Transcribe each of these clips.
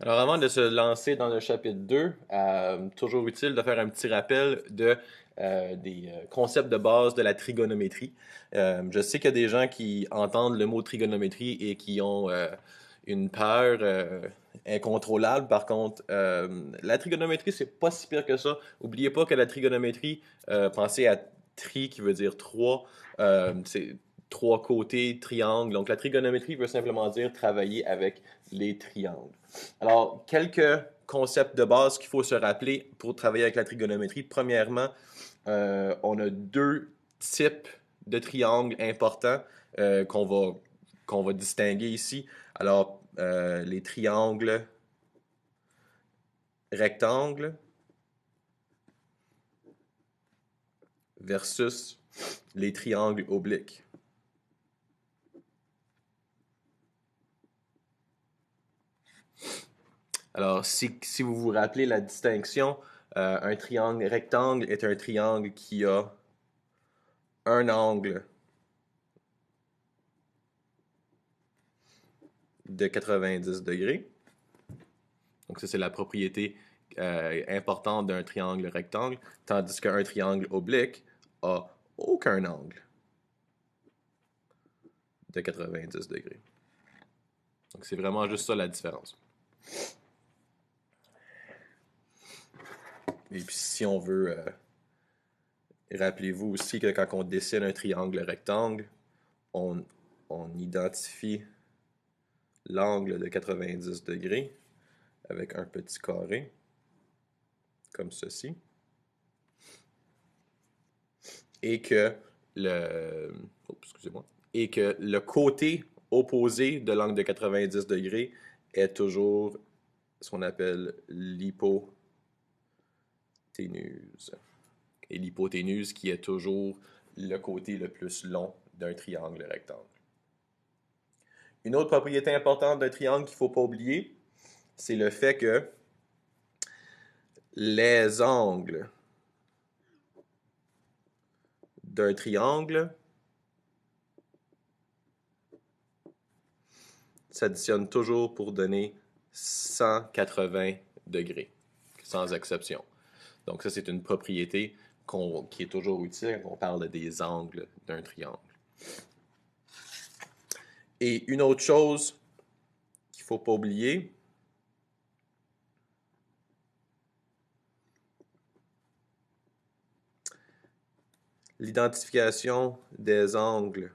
Alors, avant de se lancer dans le chapitre 2, toujours utile de faire un petit rappel des concepts de base de la trigonométrie. Je sais qu'il y a des gens qui entendent le mot trigonométrie et qui ont une peur incontrôlable. Par contre, la trigonométrie, c'est pas si pire que ça. Oubliez pas que la trigonométrie, pensez à tri qui veut dire trois, c'est trois côtés, triangle. Donc, la trigonométrie veut simplement dire travailler avec les triangles. Alors, quelques concepts de base qu'il faut se rappeler pour travailler avec la trigonométrie. Premièrement, on a deux types de triangles importants qu'on va distinguer ici. Alors, les triangles rectangles versus les triangles obliques. Alors, si vous vous rappelez la distinction, un triangle rectangle est un triangle qui a un angle de 90 degrés. Donc ça, c'est la propriété importante d'un triangle rectangle, tandis qu'un triangle oblique a aucun angle de 90 degrés. Donc c'est vraiment juste ça la différence. Et puis si on veut, rappelez-vous aussi que quand on dessine un triangle rectangle, on, on identifie l'angle de 90 degrés avec un petit carré, comme ceci, et que le, oh, excusez-moi, et que le côté opposé de l'angle de 90 degrés est toujours ce qu'on appelle l'hypoténuse. Et l'hypoténuse qui est toujours le côté le plus long d'un triangle rectangle. Une autre propriété importante d'un triangle qu'il ne faut pas oublier, c'est le fait que les angles d'un triangle s'additionnent toujours pour donner 180 degrés, sans exception. Donc ça, c'est une propriété qui est toujours utile quand on parle des angles d'un triangle. Et une autre chose qu'il ne faut pas oublier, l'identification des angles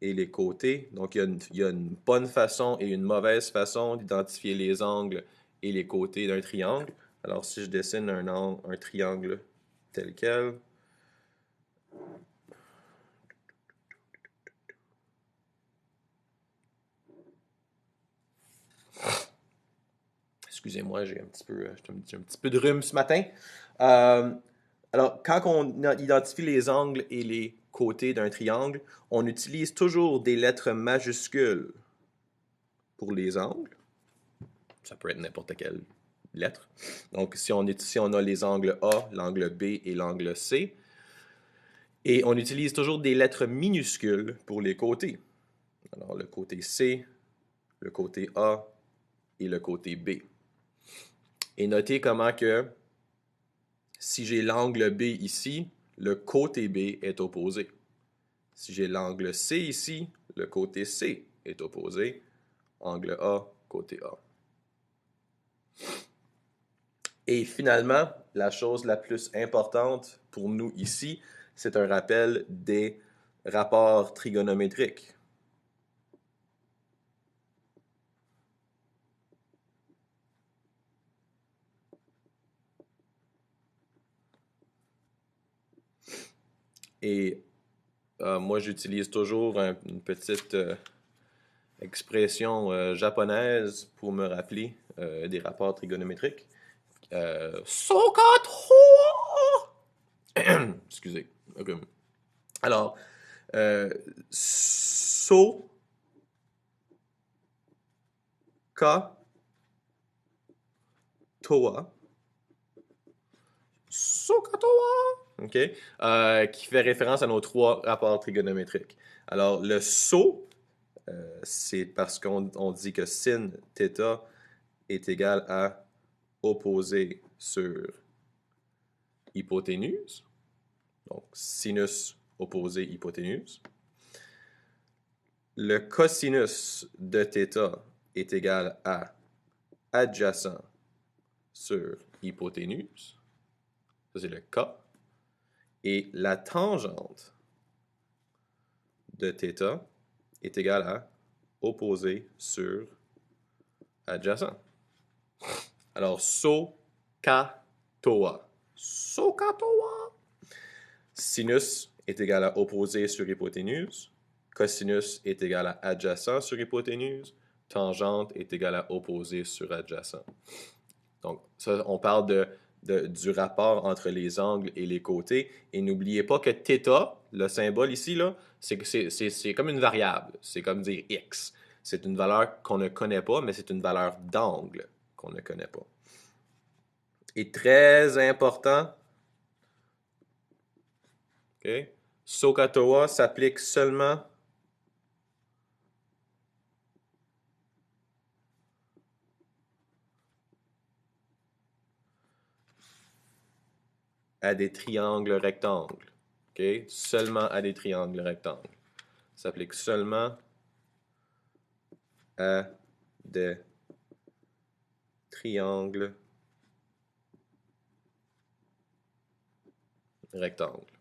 et les côtés. Donc, il y a une bonne façon et une mauvaise façon d'identifier les angles et les côtés d'un triangle. Alors, si je dessine un triangle tel quel, excusez-moi, j'ai un petit peu de rhume ce matin. Euh, alors, quand on identifie les angles et les côtés d'un triangle, on utilise toujours des lettres majuscules pour les angles. Ça peut être n'importe quelle lettre. Donc, si on a les angles A, l'angle B et l'angle C, et on utilise toujours des lettres minuscules pour les côtés. Alors, le côté C, le côté A et le côté B. Et notez comment que si j'ai l'angle B ici, le côté B est opposé. Si j'ai l'angle C ici, le côté C est opposé. Angle A, côté A. Et finalement, la chose la plus importante pour nous ici, c'est un rappel des rapports trigonométriques. Et moi, j'utilise toujours une petite expression japonaise pour me rappeler des rapports trigonométriques. Sokato! Excusez. Okay. Alors, so, ka, toa. Sokatoa! OK? Qui fait référence à nos trois rapports trigonométriques. Alors, le so c'est parce qu'on dit que sin θ est égal à opposé sur hypoténuse. Donc, sinus opposé hypoténuse. Le cosinus de θ est égal à adjacent sur hypoténuse. Ça, c'est le cas. Et la tangente de θ est égale à opposé sur adjacent. Alors, SOHCAHTOA. SOHCAHTOA. Sinus est égal à opposé sur hypoténuse. Cosinus est égal à adjacent sur hypoténuse. Tangente est égale à opposé sur adjacent. Donc, ça, on parle du rapport entre les angles et les côtés. Et n'oubliez pas que θ, le symbole ici, là, c'est comme une variable. C'est comme dire x. C'est une valeur qu'on ne connaît pas, mais c'est une valeur d'angle qu'on ne connaît pas. Et très important, okay, SOHCAHTOA s'applique seulement à des triangles rectangles. Okay? Seulement à des triangles rectangles. Ça s'applique seulement à des triangles rectangles.